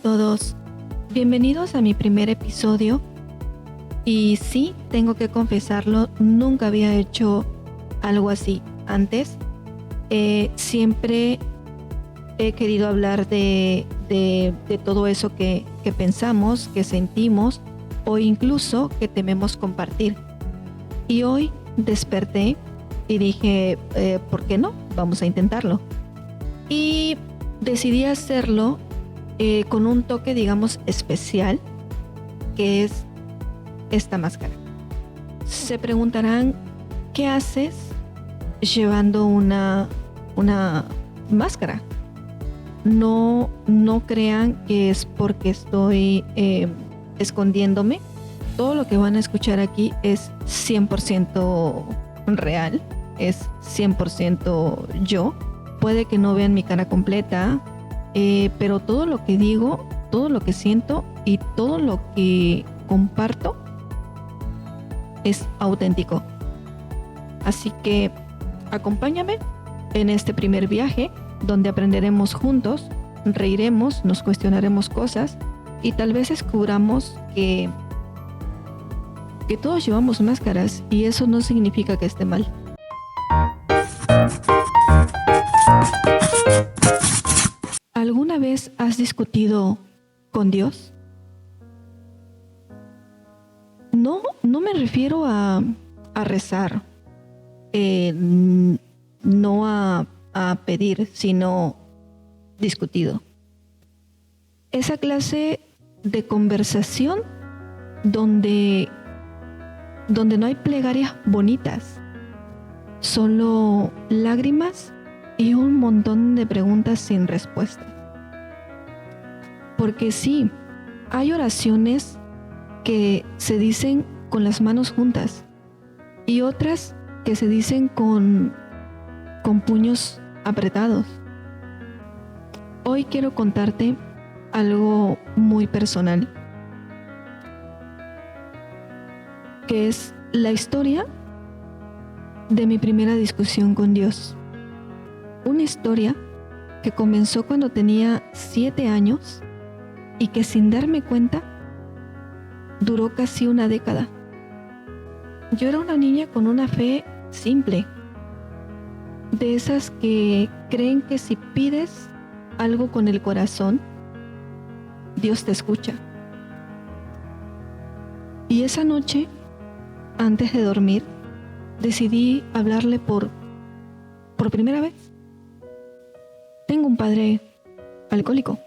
todos, bienvenidos a mi primer episodio. Y sí, tengo que confesarlo, nunca había hecho algo así antes. Siempre he querido hablar de todo eso que pensamos, que sentimos o incluso que tememos compartir. Y hoy desperté y dije, ¿por qué no? Vamos a intentarlo. Y decidí hacerlo con un toque, digamos, especial, que es esta máscara. Se preguntarán, ¿qué haces llevando una máscara? No crean que es porque estoy escondiéndome. Todo lo que van a escuchar aquí es 100% real, es 100% yo. Puede que no vean mi cara completa, pero todo lo que digo, todo lo que siento y todo lo que comparto es auténtico. Así que acompáñame en este primer viaje donde aprenderemos juntos, reiremos, nos cuestionaremos cosas y tal vez descubramos que todos llevamos máscaras y eso no significa que esté mal. ¿Alguna vez has discutido con Dios? No me refiero a rezar, no a pedir, sino discutido. Esa clase de conversación donde no hay plegarias bonitas, solo lágrimas y un montón de preguntas sin respuesta. Porque sí, hay oraciones que se dicen con las manos juntas y otras que se dicen con puños apretados. Hoy quiero contarte algo muy personal, que es la historia de mi primera discusión con Dios. Una historia que comenzó cuando tenía 7 años y que sin darme cuenta duró casi una década. Yo era una niña con una fe simple, de esas que creen que si pides algo con el corazón, Dios te escucha. Y esa noche, antes de dormir, decidí hablarle por primera vez. Tengo un padre alcohólico.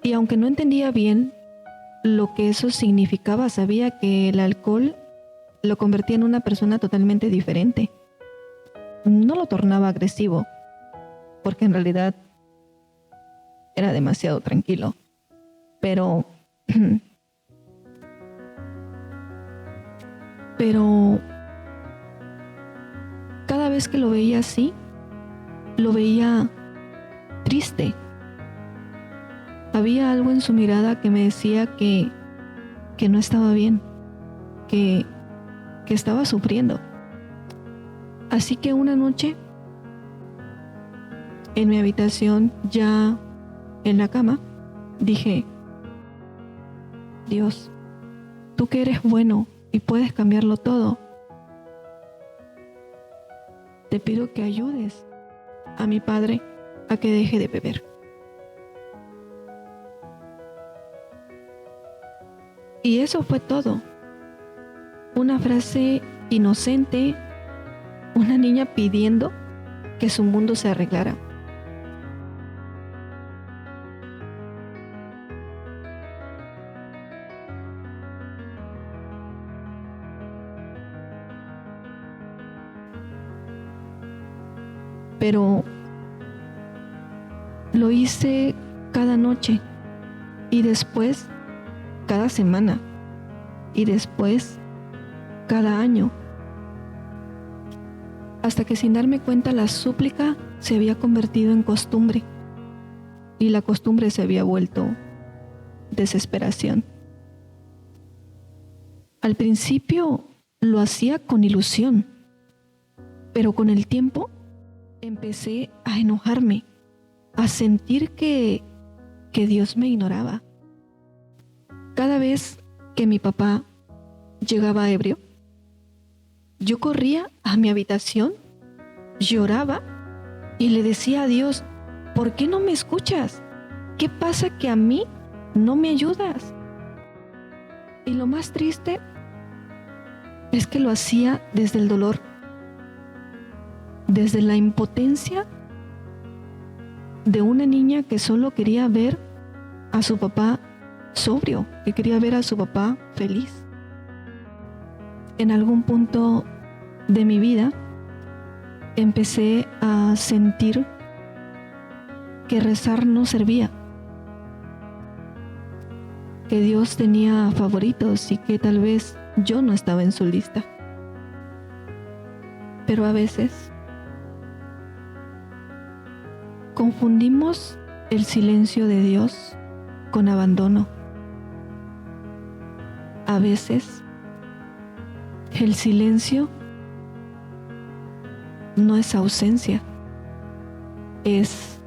Y aunque no entendía bien lo que eso significaba, sabía que el alcohol lo convertía en una persona totalmente diferente. No lo tornaba agresivo, porque en realidad era demasiado tranquilo. Pero cada vez que lo veía así, lo veía triste. Había algo en su mirada que me decía que no estaba bien, que estaba sufriendo. Así que una noche, en mi habitación, ya en la cama, dije, Dios, tú que eres bueno y puedes cambiarlo todo, te pido que ayudes a mi padre a que deje de beber. Y eso fue todo. Una frase inocente, una niña pidiendo que su mundo se arreglara. Pero lo hice cada noche y después cada semana y después cada año, hasta que sin darme cuenta la súplica se había convertido en costumbre y la costumbre se había vuelto desesperación. Al principio lo hacía con ilusión, pero con el tiempo empecé a enojarme, a sentir que que Dios me ignoraba. Cada vez que mi papá llegaba ebrio, yo corría a mi habitación, lloraba y le decía a Dios, ¿por qué no me escuchas? ¿Qué pasa que a mí no me ayudas? Y lo más triste es que lo hacía desde el dolor, desde la impotencia de una niña que solo quería ver a su papá sobrio, que quería ver a su papá feliz. En algún punto de mi vida empecé a sentir que rezar no servía, que Dios tenía favoritos y que tal vez yo no estaba en su lista. Pero a veces confundimos el silencio de Dios con abandono. A veces el silencio no es ausencia, es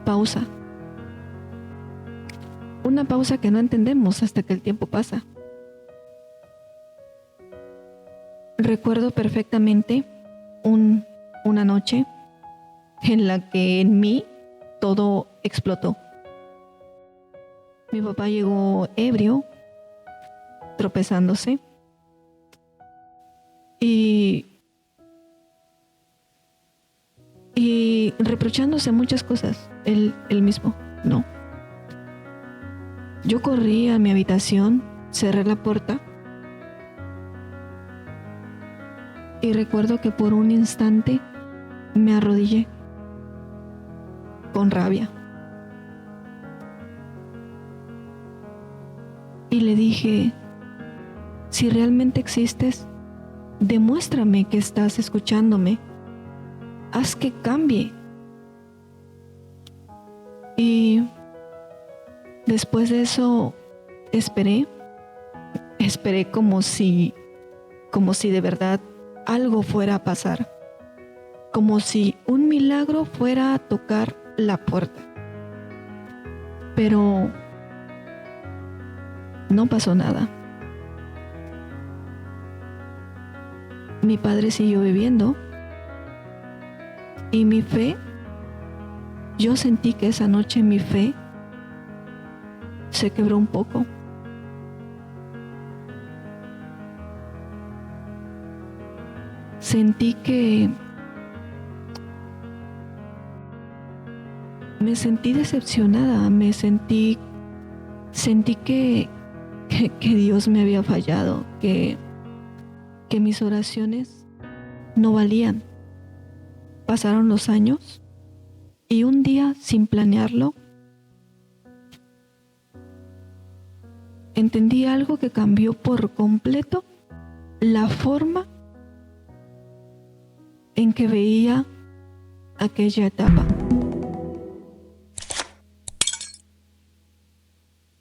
pausa. Una pausa que no entendemos hasta que el tiempo pasa. Recuerdo perfectamente una noche en la que en mí todo explotó. Mi papá llegó ebrio, tropezándose y reprochándose muchas cosas, él mismo, ¿no? Yo corrí a mi habitación, cerré la puerta y recuerdo que por un instante me arrodillé con rabia y le dije, si realmente existes, demuéstrame que estás escuchándome, haz que cambie. Y después de eso esperé como si de verdad algo fuera a pasar, como si un milagro fuera a tocar la puerta. Pero no pasó nada. Mi padre siguió viviendo y mi fe, yo sentí que esa noche mi fe se quebró un poco. Sentí que me sentí decepcionada, sentí que Dios me había fallado, que mis oraciones no valían. Pasaron los años y un día, sin planearlo, entendí algo que cambió por completo la forma en que veía aquella etapa.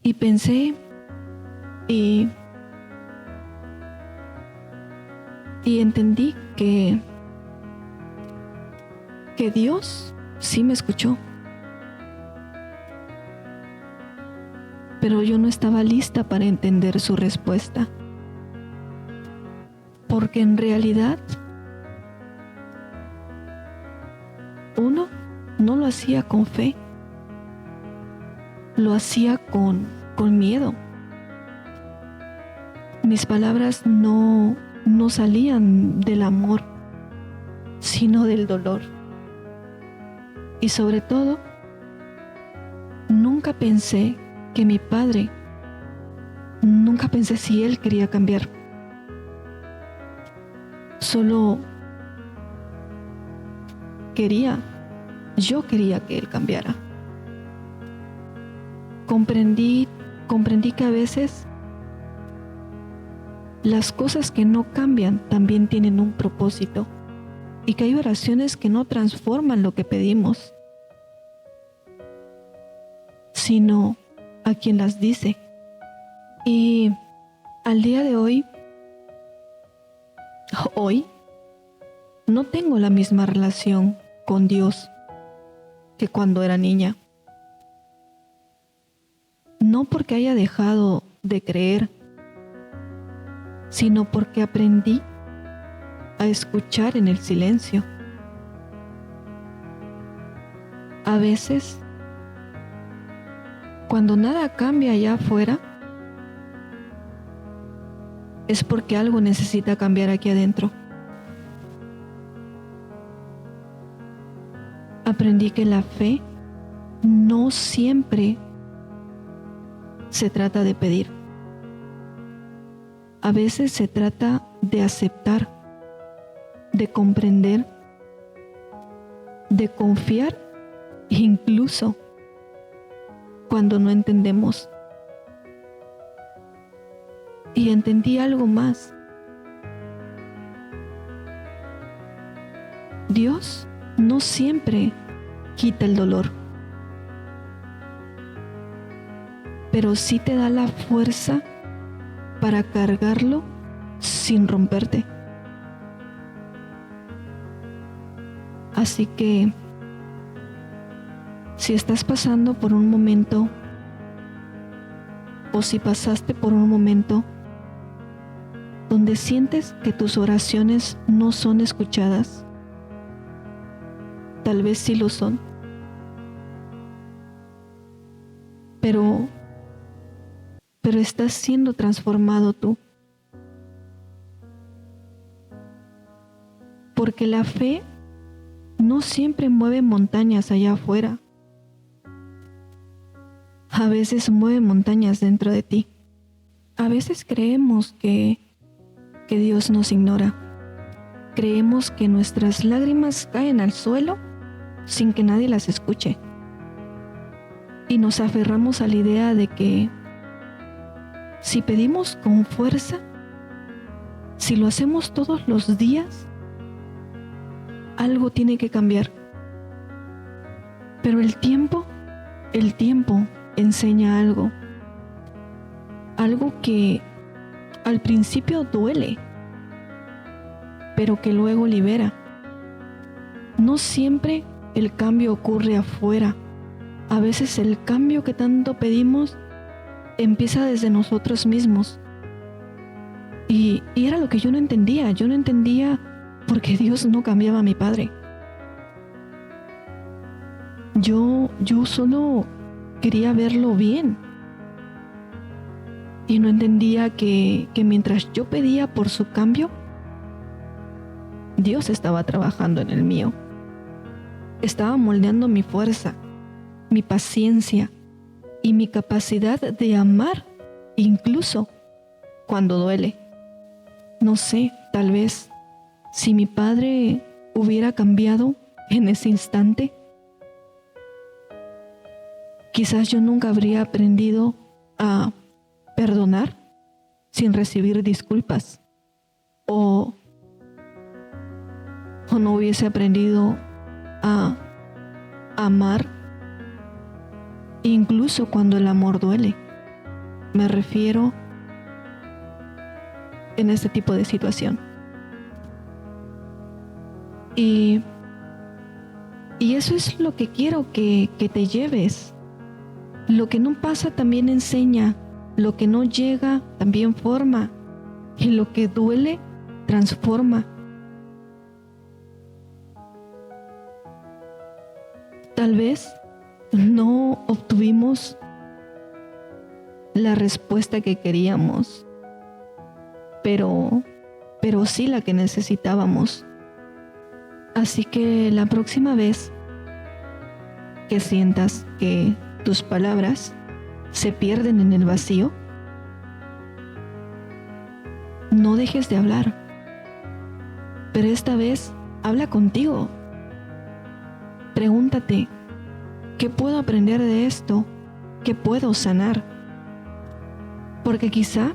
Y pensé y entendí que Dios sí me escuchó. Pero yo no estaba lista para entender su respuesta. Porque en realidad, uno no lo hacía con fe, lo hacía con miedo. Mis palabras no salían del amor, sino del dolor. Y sobre todo, nunca pensé que mi padre, nunca pensé si él quería cambiar. Solo yo quería que él cambiara. Comprendí que a veces las cosas que no cambian también tienen un propósito y que hay oraciones que no transforman lo que pedimos, sino a quien las dice. Y al día de hoy no tengo la misma relación con Dios que cuando era niña. no porque haya dejado de creer, sino porque aprendí a escuchar en el silencio. A veces, cuando nada cambia allá afuera, es porque algo necesita cambiar aquí adentro. Aprendí que la fe no siempre se trata de pedir. A veces se trata de aceptar, de comprender, de confiar, incluso cuando no entendemos. Y entendí algo más. Dios no siempre quita el dolor, pero sí te da la fuerza para cargarlo sin romperte. Así que, si estás pasando por un momento, o si pasaste por un momento donde sientes que tus oraciones no son escuchadas, tal vez sí lo son, pero estás siendo transformado tú. Porque la fe no siempre mueve montañas allá afuera. A veces mueve montañas dentro de ti. A veces creemos que Dios nos ignora. Creemos que nuestras lágrimas caen al suelo sin que nadie las escuche. Y nos aferramos a la idea de que si pedimos con fuerza, si lo hacemos todos los días, algo tiene que cambiar. Pero el tiempo enseña algo que al principio duele, pero que luego libera. No siempre el cambio ocurre afuera. A veces el cambio que tanto pedimos empieza desde nosotros mismos. Y era lo que yo no entendía. Yo no entendía por qué Dios no cambiaba a mi padre. Yo solo quería verlo bien. Y no entendía que mientras yo pedía por su cambio, Dios estaba trabajando en el mío. Estaba moldeando mi fuerza, mi paciencia y mi capacidad de amar, incluso cuando duele. No sé, tal vez si mi padre hubiera cambiado en ese instante, quizás yo nunca habría aprendido a perdonar sin recibir disculpas, o no hubiese aprendido a amar incluso cuando el amor duele. Me refiero en este tipo de situación. Y eso es lo que quiero que te lleves. Lo que no pasa también enseña, lo que no llega también forma, y lo que duele transforma. Tal vez no obtuvimos la respuesta que queríamos, pero sí la que necesitábamos. Así que la próxima vez que sientas que tus palabras se pierden en el vacío, no dejes de hablar, pero esta vez habla contigo. Pregúntate, ¿qué puedo aprender de esto? ¿Qué puedo sanar? Porque quizá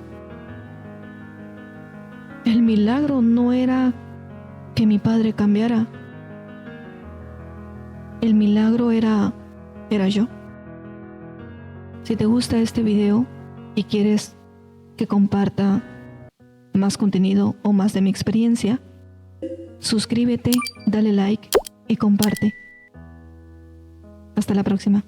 el milagro no era que mi padre cambiara. El milagro era yo. Si te gusta este video y quieres que comparta más contenido o más de mi experiencia, suscríbete, dale like y comparte. Hasta la próxima.